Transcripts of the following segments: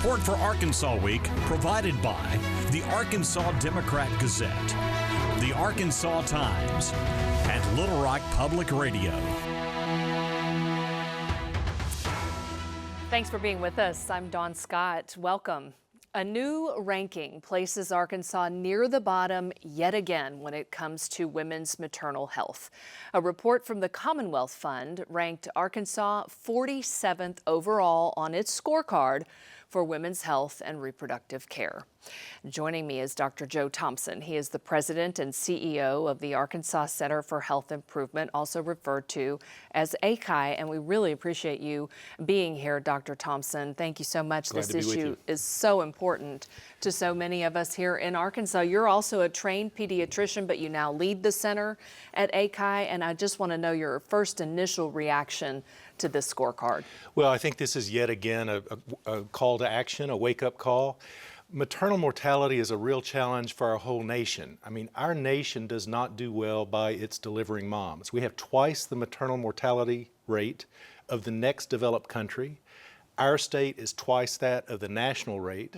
Support for Arkansas Week provided by the Arkansas Democrat-Gazette, the Arkansas Times, and Little Rock Public Radio. Thanks for being with us. I'm Dawn Scott. Welcome. A new ranking places Arkansas near the bottom yet again when it comes to women's maternal health. A report from the Commonwealth Fund ranked Arkansas 47th overall on its scorecard for women's health and reproductive care. Joining me is Dr. Joe Thompson. He is the president and CEO of the Arkansas Center for Health Improvement, also referred to as ACHI, and we really appreciate you being here, Dr. Thompson. Thank you so much. Glad this to be with issue you. is so important to so many of us here in Arkansas. You're also a trained pediatrician, but you now lead the center at ACHI, and I just want to know your first initial reaction to this scorecard. Well, I think this is yet again a call to action, a wake-up call. Maternal mortality is a real challenge for our whole nation. I mean, our nation does not do well by its delivering moms. We have twice the maternal mortality rate of the next developed country. Our state is twice that of the national rate.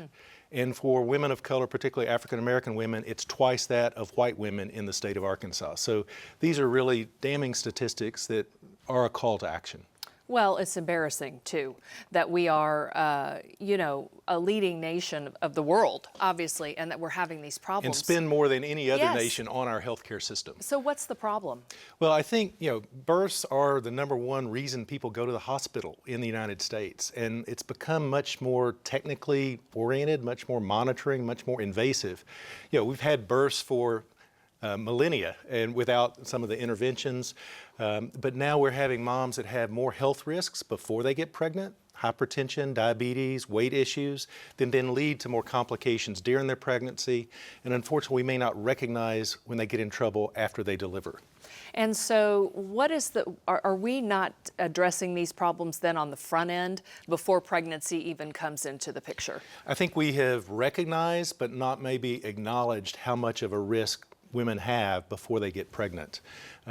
And for women of color, particularly African-American women, it's twice that of white women in the state of Arkansas. So these are really damning statistics that are a call to action. Well, it's embarrassing, too, that we are, a leading nation of the world, obviously, and that we're having these problems. And spend more than any other Yes. nation on our healthcare system. So what's the problem? Well, I think, births are the number one reason people go to the hospital in the United States. And it's become much more technically oriented, much more monitoring, much more invasive. We've had births for millennia and without some of the interventions. But now we're having moms that have more health risks before they get pregnant, hypertension, diabetes, weight issues, then lead to more complications during their pregnancy. And unfortunately, we may not recognize when they get in trouble after they deliver. And so are we not addressing these problems then on the front end before pregnancy even comes into the picture? I think we have recognized but not maybe acknowledged how much of a risk women have before they get pregnant.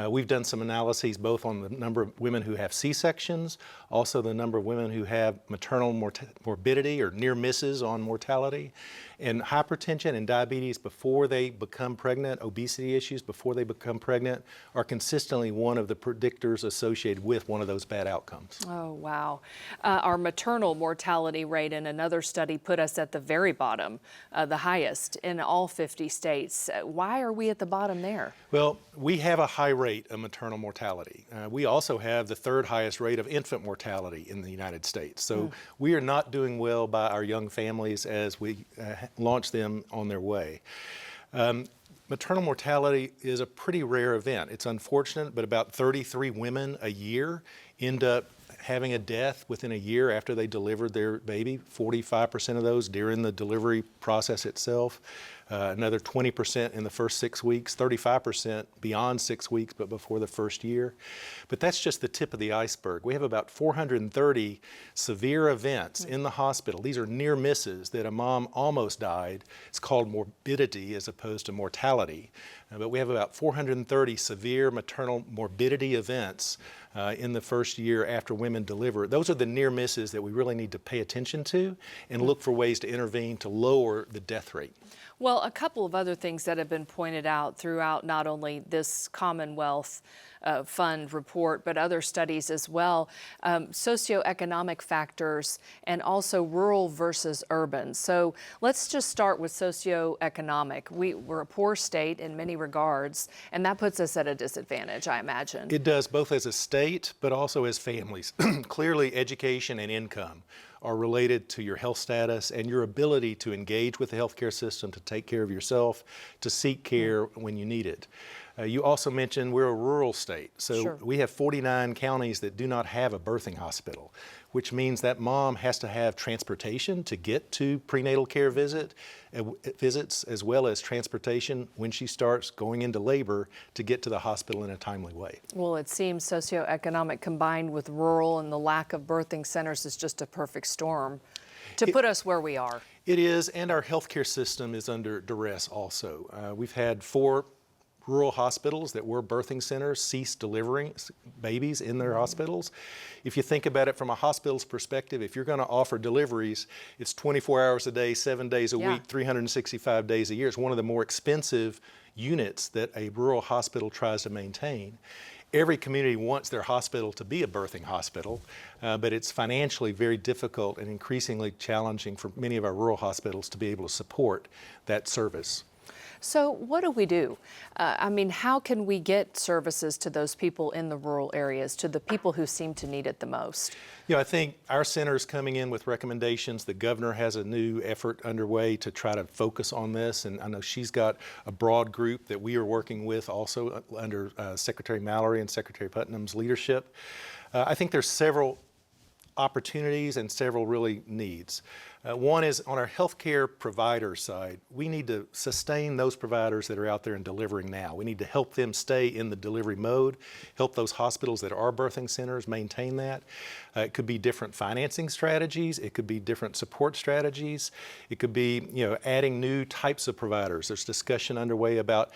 We've done some analyses both on the number of women who have C-sections, also the number of women who have maternal morbidity or near misses on mortality, and hypertension and diabetes before they become pregnant, obesity issues before they become pregnant are consistently one of the predictors associated with one of those bad outcomes. Oh, wow. Our maternal mortality rate in another study put us at the very bottom, the highest in all 50 states. Why are we at the bottom there? Well, we have a high rate of maternal mortality. We also have the third highest rate of infant mortality in the United States. So we are not doing well by our young families as we launch them on their way. Maternal mortality is a pretty rare event. It's unfortunate, but about 33 women a year end up having a death within a year after they delivered their baby. 45% of those during the delivery process itself. Another 20% in the first 6 weeks, 35% beyond 6 weeks, but before the first year. But that's just the tip of the iceberg. We have about 430 severe events in the hospital. These are near misses that a mom almost died. It's called morbidity as opposed to mortality. But we have about 430 severe maternal morbidity events in the first year after women deliver. Those are the near misses that we really need to pay attention to and look for ways to intervene to lower the death rate. Well, a couple of other things that have been pointed out throughout not only this Commonwealth Fund report, but other studies as well, socioeconomic factors and also rural versus urban. So let's just start with socioeconomic. We're a poor state in many regards, and that puts us at a disadvantage, I imagine. It does, both as a state, but also as families. Clearly, education and income are related to your health status and your ability to engage with the healthcare system, to take care of yourself, to seek care when you need it. You also mentioned we're a rural state, so we have 49 counties that do not have a birthing hospital, which means that mom has to have transportation to get to prenatal care visits, as well as transportation when she starts going into labor to get to the hospital in a timely way. Well, it seems socioeconomic combined with rural and the lack of birthing centers is just a perfect storm to put us where we are. It is, and our healthcare system is under duress also. We've had 4 rural hospitals that were birthing centers ceased delivering babies in their hospitals. If you think about it from a hospital's perspective, if you're going to offer deliveries, it's 24 hours a day, 7 days a week, 365 days a year. It's one of the more expensive units that a rural hospital tries to maintain. Every community wants their hospital to be a birthing hospital, but it's financially very difficult and increasingly challenging for many of our rural hospitals to be able to support that service. So what do we do? I mean, how can we get services to those people in the rural areas, to the people who seem to need it the most? You know, I think our center is coming in with recommendations. The governor has a new effort underway to try to focus on this, and I know she's got a broad group that we are working with also under Secretary Mallory and Secretary Putnam's leadership. I think there's several opportunities and several really needs. One is on our healthcare provider side, we need to sustain those providers that are out there and delivering now. We need to help them stay in the delivery mode, help those hospitals that are birthing centers maintain that. It could be different financing strategies. It could be different support strategies. It could be, adding new types of providers. There's discussion underway about,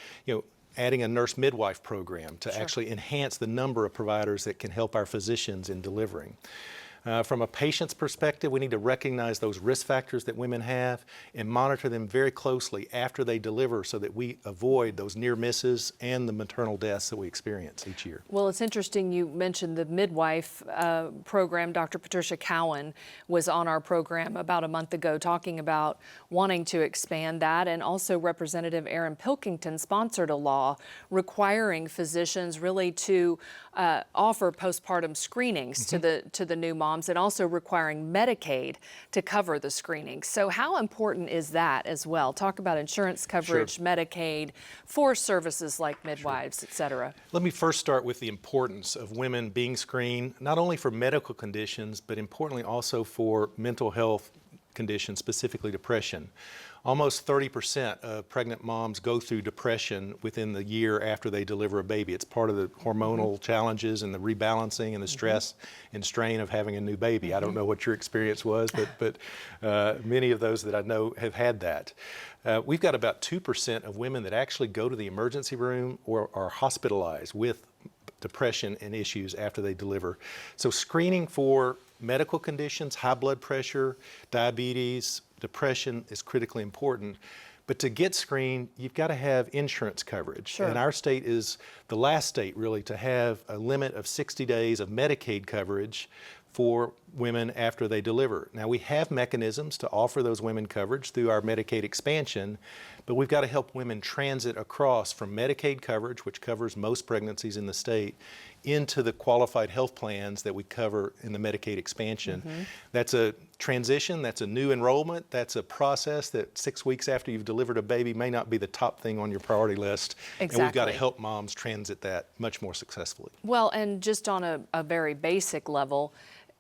adding a nurse midwife program to actually enhance the number of providers that can help our physicians in delivering. From a patient's perspective, we need to recognize those risk factors that women have and monitor them very closely after they deliver so that we avoid those near misses and the maternal deaths that we experience each year. Well, it's interesting you mentioned the midwife program. Dr. Patricia Cowan was on our program about a month ago talking about wanting to expand that, and also Representative Aaron Pilkington sponsored a law requiring physicians really to offer postpartum screenings to the new moms, and also requiring Medicaid to cover the screening. So how important is that as well? Talk about insurance coverage, Medicaid, for services like midwives, et cetera. Let me first start with the importance of women being screened, not only for medical conditions, but importantly also for mental health conditions, specifically depression. Almost 30% of pregnant moms go through depression within the year after they deliver a baby. It's part of the hormonal challenges and the rebalancing and the stress and strain of having a new baby. I don't know what your experience was, but many of those that I know have had that. We've got about 2% of women that actually go to the emergency room or are hospitalized with depression and issues after they deliver. So screening for medical conditions, high blood pressure, diabetes, depression is critically important. But to get screened, you've got to have insurance coverage. And our state is the last state really to have a limit of 60 days of Medicaid coverage for women after they deliver. Now, we have mechanisms to offer those women coverage through our Medicaid expansion, but we've got to help women transit across from Medicaid coverage, which covers most pregnancies in the state, into the qualified health plans that we cover in the Medicaid expansion. That's a transition, that's a new enrollment, that's a process that 6 weeks after you've delivered a baby may not be the top thing on your priority list. And we've got to help moms transit that much more successfully. Well, and just on a very basic level,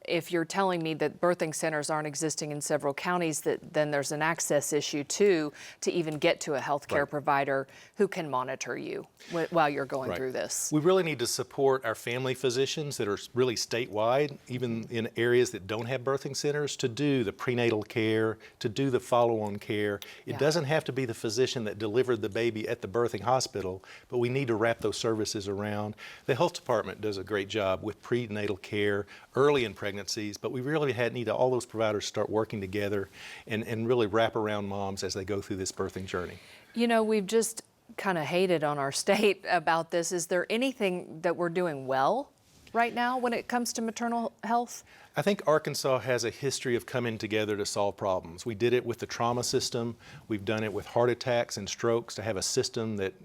if you're telling me that birthing centers aren't existing in several counties, then there's an access issue too, to even get to a healthcare provider who can monitor you while you're going through this. We really need to support our family physicians that are really statewide, even in areas that don't have birthing centers, to do the prenatal care, to do the follow-on care. It doesn't have to be the physician that delivered the baby at the birthing hospital, but we need to wrap those services around. The health department does a great job with prenatal care early in pregnancies, but we really need all those providers start working together and really wrap around moms as they go through this birthing journey. You know, we've just kind of hated on our state about this. Is there anything that we're doing well right now when it comes to maternal health? I think Arkansas has a history of coming together to solve problems. We did it with the trauma system. We've done it with heart attacks and strokes, to have a system that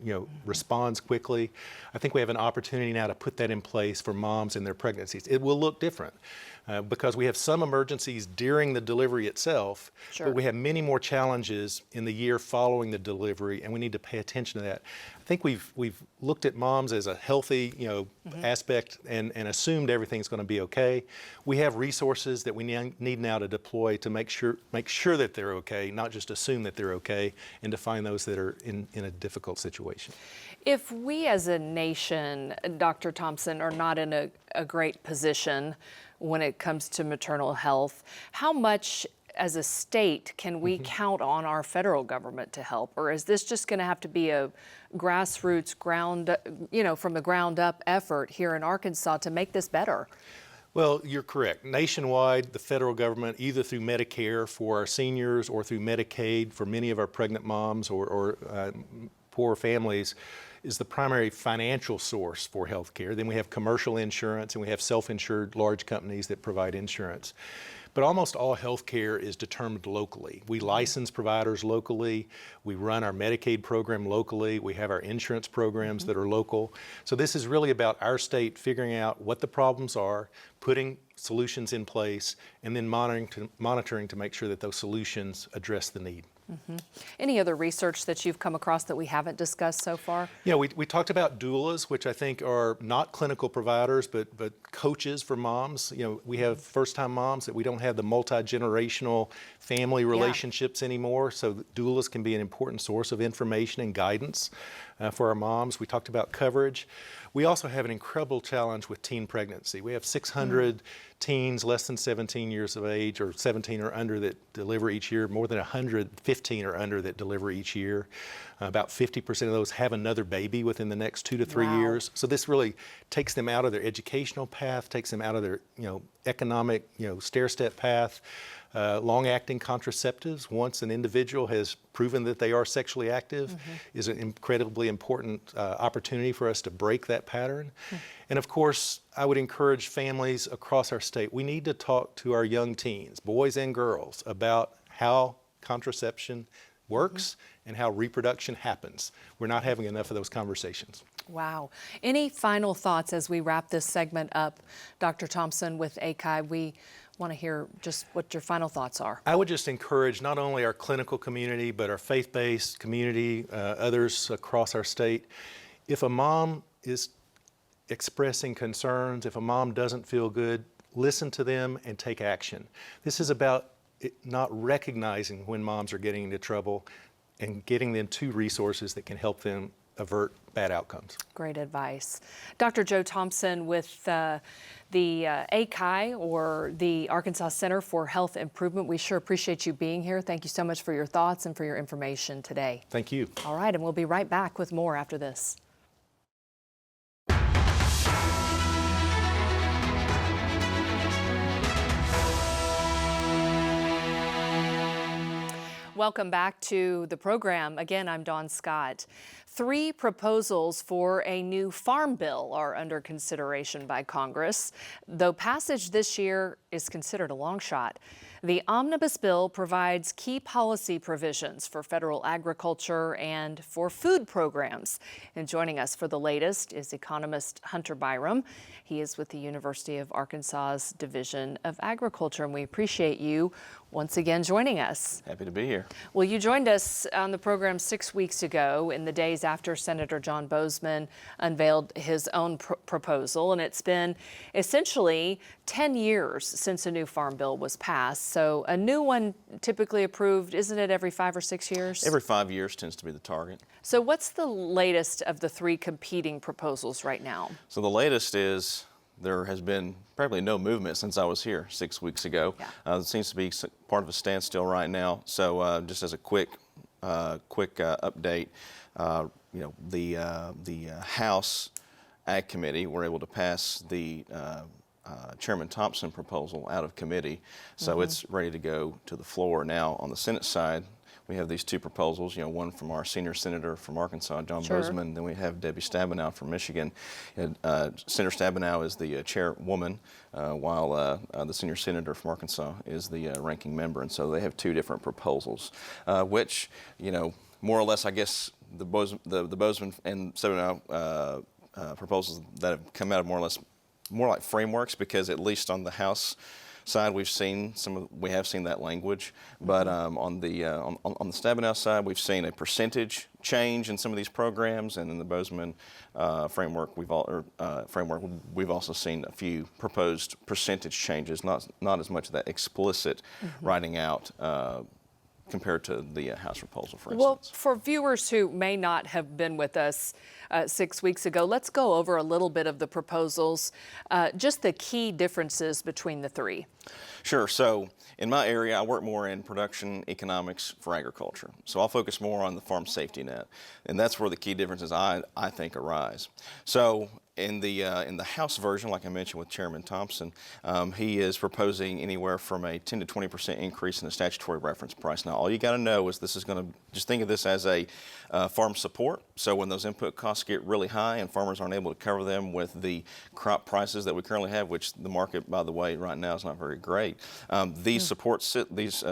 responds quickly. I think we have an opportunity now to put that in place for moms in their pregnancies. It will look different because we have some emergencies during the delivery itself, but we have many more challenges in the year following the delivery, and we need to pay attention to that. I think we've looked at moms as a healthy aspect and assumed everything's going to be okay. We have resources that we need now to deploy to make sure that they're okay, not just assume that they're okay, and to find those that are in a difficult situation. If we as a nation, Dr. Thompson, are not in a great position when it comes to maternal health, how much as a state, can we count on our federal government to help? Or is this just going to have to be a grassroots, from the ground up effort here in Arkansas to make this better? Well, you're correct. Nationwide, the federal government, either through Medicare for our seniors or through Medicaid for many of our pregnant moms or poor families, is the primary financial source for health care. Then we have commercial insurance, and we have self-insured large companies that provide insurance. But almost all health care is determined locally. We license providers locally. We run our Medicaid program locally. We have our insurance programs that are local. So this is really about our state figuring out what the problems are, putting solutions in place, and then monitoring to make sure that those solutions address the need. Any other research that you've come across that we haven't discussed so far? Yeah, we talked about doulas, which I think are not clinical providers, but coaches for moms. We have first-time moms that we don't have the multi-generational family relationships anymore, so doulas can be an important source of information and guidance for our moms. We talked about coverage. We also have an incredible challenge with teen pregnancy. We have 600 teens less than 17 years of age, or 17 or under, that deliver each year, more than 115 or under that deliver each year. About 50% of those have another baby within the next 2 to 3 years. So this really takes them out of their educational path, takes them out of their economic stair-step path. Long-acting contraceptives, once an individual has proven that they are sexually active, is an incredibly important opportunity for us to break that pattern. And of course, I would encourage families across our state, we need to talk to our young teens, boys and girls, about how contraception works and how reproduction happens. We're not having enough of those conversations. Wow. Any final thoughts as we wrap this segment up, Dr. Thompson, with ACI? We want to hear just what your final thoughts are. I would just encourage not only our clinical community, but our faith-based community, others across our state. If a mom is expressing concerns, if a mom doesn't feel good, listen to them and take action. This is about not recognizing when moms are getting into trouble and getting them to resources that can help them avert bad outcomes. Great advice. Dr. Joe Thompson with the ACI, or the Arkansas Center for Health Improvement. We sure appreciate you being here. Thank you so much for your thoughts and for your information today. Thank you. All right, and we'll be right back with more after this. Welcome back to the program. Again, I'm Dawn Scott. 3 proposals for a new farm bill are under consideration by Congress, though passage this year is considered a long shot. The omnibus bill provides key policy provisions for federal agriculture and for food programs. And joining us for the latest is economist Hunter Biram. He is with the University of Arkansas's Division of Agriculture, and we appreciate you once again joining us. Happy to be here. Well, you joined us on the program 6 weeks ago, in the days after Senator John Boozman unveiled his own proposal, and it's been essentially 10 years since a new farm bill was passed. So a new one typically approved, isn't it, every 5 or 6 years? Every 5 years tends to be the target. So what's the latest of the 3 competing proposals right now? So the latest is there has been probably no movement since I was here 6 weeks ago. It seems to be part of a standstill right now. So just as a quick update, the House Ag Committee were able to pass the Chairman Thompson proposal out of committee. So it's ready to go to the floor. Now on the Senate side, we have these 2 proposals, one from our senior senator from Arkansas, John Boozman, then we have Debbie Stabenow from Michigan. And, Senator Stabenow is the chairwoman, while the senior senator from Arkansas is the ranking member. And so they have 2 different proposals, which, more or less, I guess, the Boozman and Stabenow proposals that have come out of more like frameworks, because at least on the House side, we have seen that language, but on the Stabenow side, we've seen a percentage change in some of these programs, and in the Boozman framework, we've also seen a few proposed percentage changes, not as much of that explicit writing out compared to the House proposal, for instance. Well, for viewers who may not have been with us 6 weeks ago. Let's go over a little bit of the proposals, just the key differences between the three. Sure. So in my area, I work more in production economics for agriculture. So I'll focus more on the farm safety net, and that's where the key differences I think arise. So in the House version, like I mentioned with Chairman Thompson, he is proposing anywhere from a 10 to 20% increase in the statutory reference price. Now, all you got to know is this is going to, just think of this as a farm support. So when those input costs get really high and farmers aren't able to cover them with the crop prices that we currently have, which the market, by the way, right now is not very great, these supports, these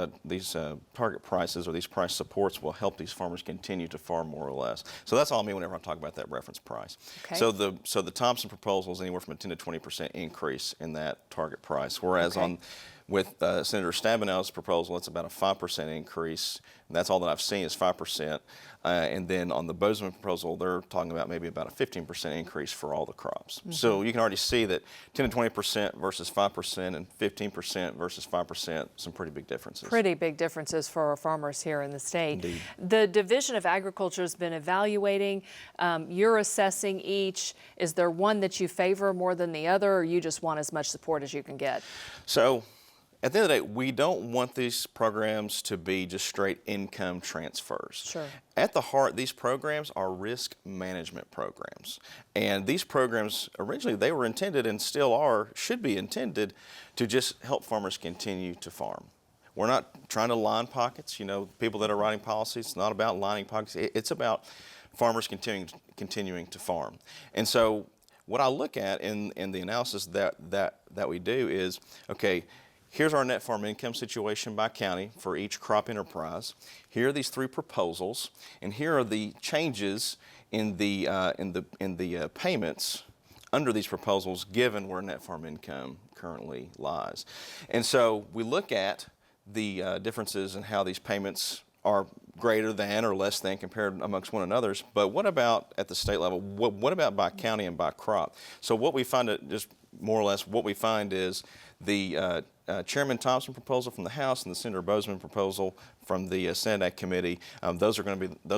target prices or these price supports will help these farmers continue to farm more or less. So that's all I mean whenever I talk about that reference price. Okay. So the Thompson proposal is anywhere from a 10 to 20% increase in that target price, whereas with Senator Stabenow's proposal, it's about a 5% increase. And that's all that I've seen is 5%. And then on the Bozeman proposal, they're talking about maybe about a 15% increase for all the crops. So you can already see that 10 to 20% versus 5% and 15% versus 5%, some pretty big differences. Pretty big differences for our farmers here in the state. Indeed. The Division of Agriculture has been evaluating. You're assessing each. Is there one that you favor more than the other, or you just want as much support as you can get? So at the end of the day, we don't want these programs to be just straight income transfers. Sure. At the heart, these programs are risk management programs. And these programs, originally, they were intended and still are, should be intended to just help farmers continue to farm. We're not trying to line pockets. You know, people that are writing policies, it's not about lining pockets. It's about farmers continuing to farm. And so what I look at in the analysis that we do is, okay, here's our net farm income situation by county for each crop enterprise. Here are these three proposals, and here are the changes in the payments under these proposals given where net farm income currently lies. And so we look at the differences in how these payments are greater than or less than compared amongst one another. But what about at the state level? What about by county and by crop? So what we find, just more or less what we find is the Chairman Thompson proposal from the House and the Senator Bozeman proposal from the Senate Ag Committee, those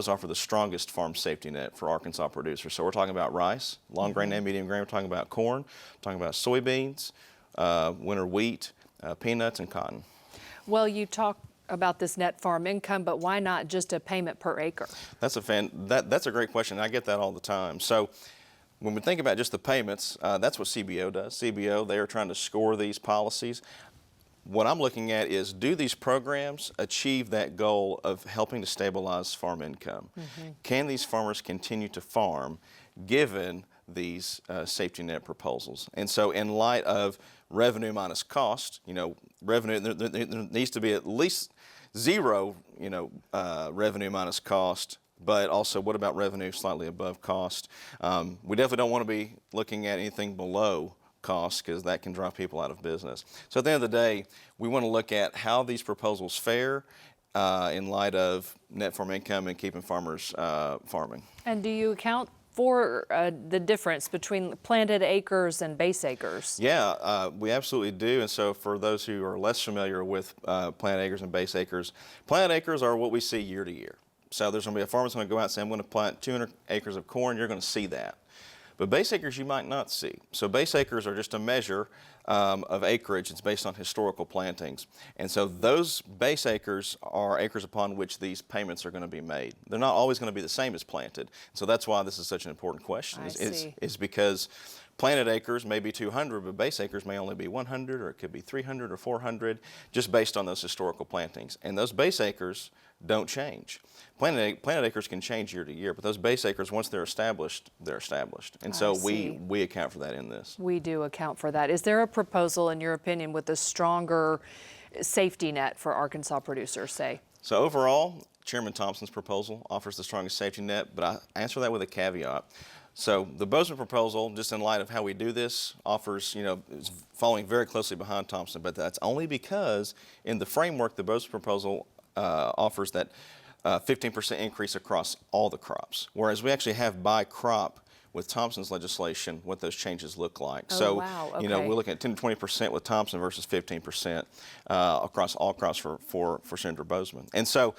offer the strongest farm safety net for Arkansas producers. So we're talking about rice, long grain and medium grain. We're talking about corn, we're talking about soybeans, winter wheat, peanuts, and cotton. Well, you talk about this net farm income, but why not just a payment per acre? That's a great question. I get that all the time. So when we think about just the payments, that's what CBO does. CBO, they are trying to score these policies. What I'm looking at is, do these programs achieve that goal of helping to stabilize farm income? Can these farmers continue to farm given these safety net proposals? And so in light of revenue minus cost, you know, revenue, there needs to be at least zero, you know, revenue minus cost. But also, what about revenue slightly above cost? We definitely don't want to be looking at anything below cost, because that can drive people out of business. So at the end of the day, we want to look at how these proposals fare in light of net farm income and keeping farmers farming. And do you account for the difference between planted acres and base acres? Yeah, we absolutely do. And so for those who are less familiar with planted acres and base acres are what we see year to year. So there's going to be a farmer who's going to go out and say, I'm going to plant 200 acres of corn. You're going to see that. But base acres you might not see. So base acres are just a measure of acreage. It's based on historical plantings. And so those base acres are acres upon which these payments are going to be made. They're not always going to be the same as planted. So that's why this is such an important question. Is because planted acres may be 200, but base acres may only be 100, or it could be 300 or 400, just based on those historical plantings. And those base acres don't change. Planted acres can change year to year, but those base acres, once they're established, they're established. And so we account for that in this. We do account for that. Is there a proposal, in your opinion, with a stronger safety net for Arkansas producers, say? So overall, Chairman Thompson's proposal offers the strongest safety net, but I answer that with a caveat. So the Bozeman proposal, just in light of how we do this, offers, you know, is following very closely behind Thompson, but that's only because in the framework, the Bozeman proposal offers that 15% increase across all the crops, whereas we actually have by crop with Thompson's legislation what those changes look like. Wow. Okay. You know, we're looking at 10 to 20% with Thompson versus 15% across all crops for Senator Bozeman. And so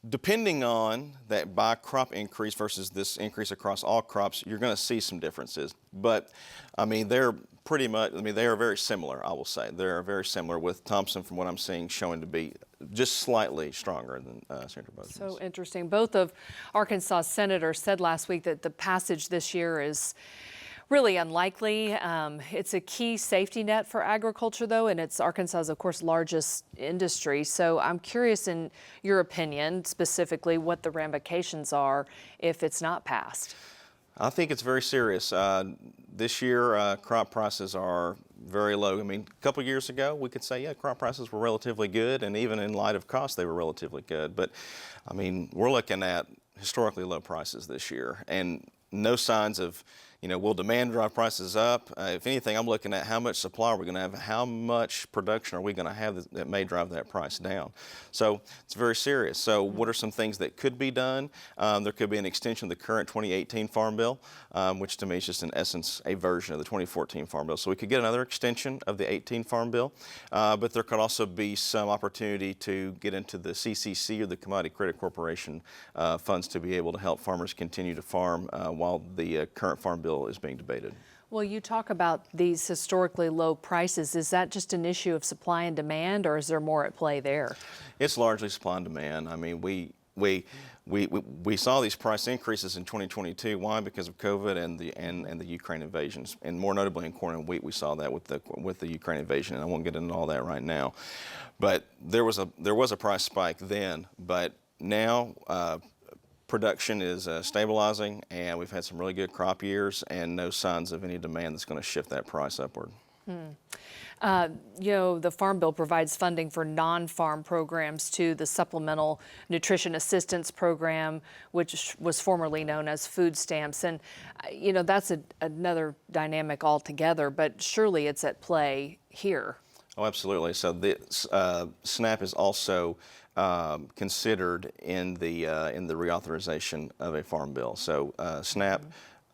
depending on that by crop increase versus this increase across all crops, you're going to see some differences. But I mean, they're pretty much, I mean, they are very similar, I will say. They're very similar, with Thompson, from what I'm seeing, showing to be just slightly stronger than Senator Bozeman's. So interesting. Both of Arkansas senators said last week that the passage this year is really unlikely. It's a key safety net for agriculture, though, and it's Arkansas's, of course, largest industry. So I'm curious, in your opinion, specifically, what the ramifications are if it's not passed. I think it's very serious. This year, crop prices are very low. I mean, a couple of years ago, we could say, yeah, crop prices were relatively good, and even in light of cost, they were relatively good. But, I mean, we're looking at historically low prices this year, and no signs of, will demand drive prices up? If anything, I'm looking at how much supply are we going to have, how much production are we going to have that may drive that price down. So it's very serious. So what are some things that could be done? There could be an extension of the current 2018 Farm Bill, which to me is just in essence a version of the 2014 Farm Bill. So we could get another extension of the 18 Farm Bill, but there could also be some opportunity to get into the CCC, or the Commodity Credit Corporation funds, to be able to help farmers continue to farm while the current Farm Bill is being debated. Well, you talk about these historically low prices. Is that just an issue of supply and demand, or is there more at play there? It's largely supply and demand. I mean, we saw these price increases in 2022. Why? Because of COVID and the Ukraine invasions, and more notably in corn and wheat, we saw that with the Ukraine invasion. And I won't get into all that right now, but there was a price spike then, but now production is stabilizing, and we've had some really good crop years and no signs of any demand that's going to shift that price upward. The Farm Bill provides funding for non-farm programs to the Supplemental Nutrition Assistance Program, which was formerly known as food stamps. And, that's another dynamic altogether, but surely it's at play here. Oh, absolutely. So the SNAP is also considered in the reauthorization of a farm bill. So SNAP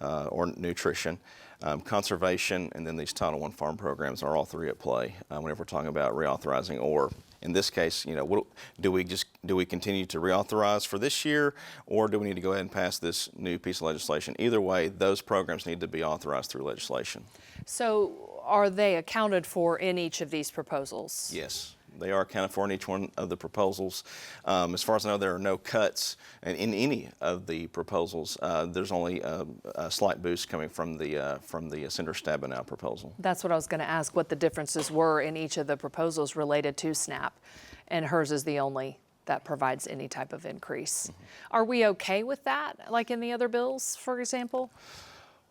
or nutrition, conservation, and then these Title I farm programs are all three at play whenever we're talking about reauthorizing, or in this case, do we continue to reauthorize for this year, or do we need to go ahead and pass this new piece of legislation? Either way, those programs need to be authorized through legislation. So are they accounted for in each of these proposals? Yes. They are accounted for in each one of the proposals. As far as I know, there are no cuts in any of the proposals. There's only a slight boost coming from the Senator Stabenow proposal. That's what I was going to ask, what the differences were in each of the proposals related to SNAP, and hers is the only that provides any type of increase. Are we okay with that, like in the other bills, for example?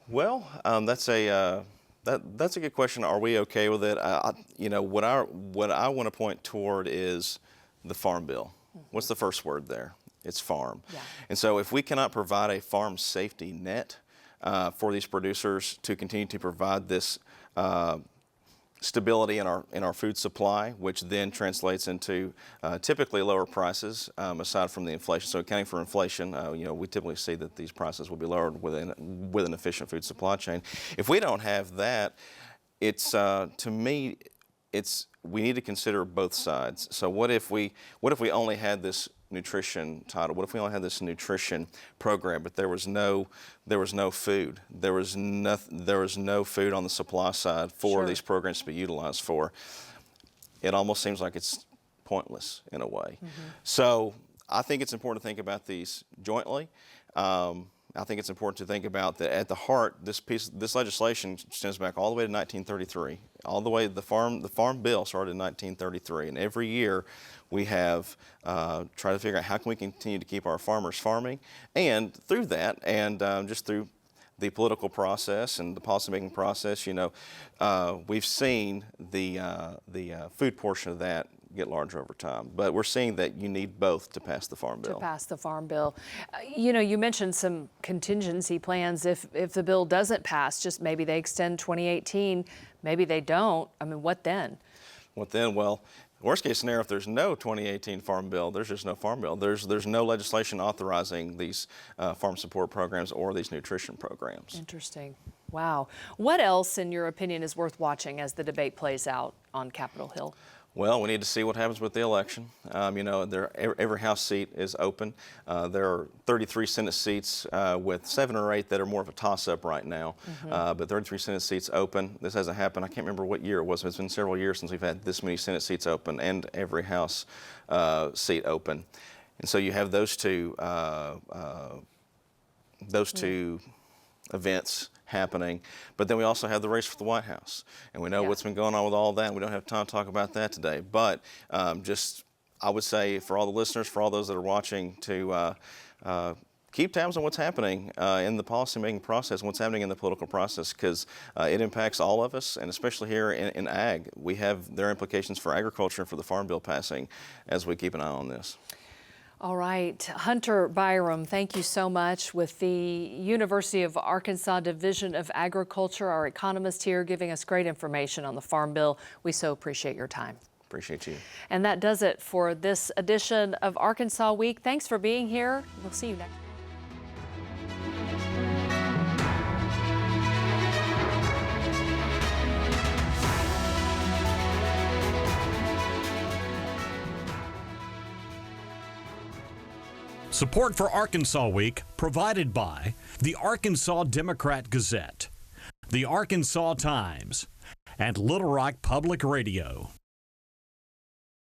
Well, that's a good question. Are we okay with it? What I want to point toward is the Farm Bill. What's the first word there? It's farm. Yeah. And so if we cannot provide a farm safety net for these producers to continue to provide this stability in our food supply, which then translates into typically lower prices aside from the inflation. So accounting for inflation, we typically see that these prices will be lowered with an efficient food supply chain. If we don't have that, it's to me, we need to consider both sides. So what if we only had this nutrition title? What if we only had this nutrition program, but there was no food? There was no food on the supply side for these programs to be utilized for. It almost seems like it's pointless in a way. So I think it's important to think about these jointly. I think it's important to think about that at the heart, this legislation stems back all the way to 1933. All the way, the Farm Bill started in 1933, and every year we have tried to figure out how can we continue to keep our farmers farming, and through that, and just through the political process and the policymaking process, we've seen the food portion of that get larger over time. But we're seeing that you need both to pass the Farm Bill. To pass the Farm Bill. You mentioned some contingency plans if the bill doesn't pass, just maybe they extend 2018, maybe they don't. I mean, what then? What then? Well, worst case scenario, if there's no 2018 Farm Bill, there's just no Farm Bill. There's no legislation authorizing these farm support programs or these nutrition programs. Interesting. Wow. What else, in your opinion, is worth watching as the debate plays out on Capitol Hill? Well, we need to see what happens with the election. You know, every House seat is open. There are 33 Senate seats with 7 or 8 that are more of a toss-up right now. But 33 Senate seats open. This hasn't happened. I can't remember what year it was. It's been several years since we've had this many Senate seats open and every House seat open. And so you have those two events happening, but then we also have the race for the White House, and we know what's been going on with all that. We don't have time to talk about that today, but I would say for all the listeners, for all those that are watching, to keep tabs on what's happening in the policymaking process, what's happening in the political process, because it impacts all of us, and especially here in ag. There are implications for agriculture and for the Farm Bill passing as we keep an eye on this. All right, Hunter Biram, thank you so much. With the University of Arkansas Division of Agriculture, our economist here giving us great information on the Farm Bill. We so appreciate your time. Appreciate you. And that does it for this edition of Arkansas Week. Thanks for being here. We'll see you next week. Support for Arkansas Week provided by the Arkansas Democrat Gazette, the Arkansas Times, and Little Rock Public Radio.